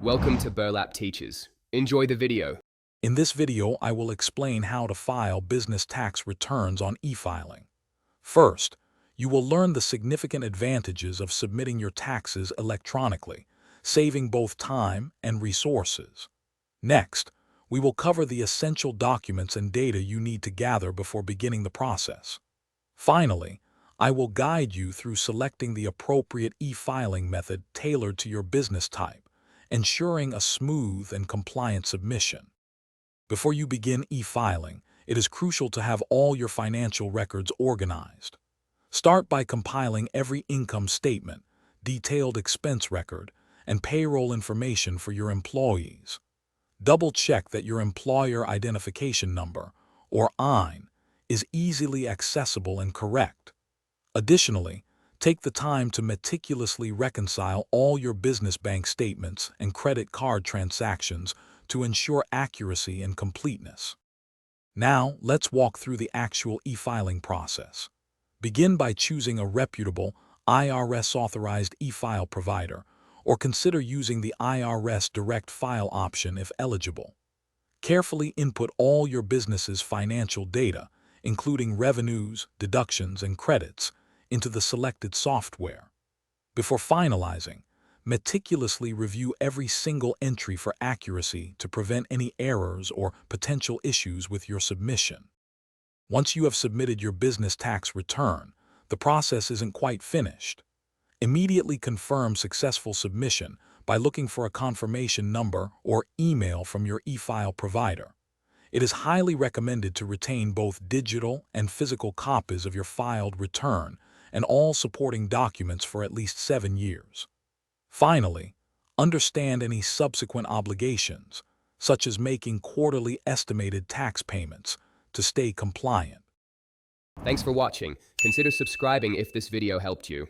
Welcome to Burlap Teachers. Enjoy the video. In this video, I will explain how to file business tax returns on e-filing. First, you will learn the significant advantages of submitting your taxes electronically, saving both time and resources. Next, we will cover the essential documents and data you need to gather before beginning the process. Finally, I will guide you through selecting the appropriate e-filing method tailored to your business type, ensuring a smooth and compliant submission. Before you begin e-filing, it is crucial to have all your financial records organized. Start by compiling every income statement, detailed expense record, and payroll information for your employees. Double-check that your employer identification number, or EIN, is easily accessible and correct. Additionally, take the time to meticulously reconcile all your business bank statements and credit card transactions to ensure accuracy and completeness. Now, let's walk through the actual e-filing process. Begin by choosing a reputable, IRS-authorized e-file provider, or consider using the IRS Direct File option if eligible. Carefully input all your business's financial data, including revenues, deductions, and credits, into the selected software. Before finalizing, meticulously review every single entry for accuracy to prevent any errors or potential issues with your submission. Once you have submitted your business tax return, the process isn't quite finished. Immediately confirm successful submission by looking for a confirmation number or email from your e-file provider. It is highly recommended to retain both digital and physical copies of your filed return and all supporting documents for at least 7 years. Finally, understand any subsequent obligations, such as making quarterly estimated tax payments, to stay compliant. Thanks for watching. Consider subscribing if this video helped you.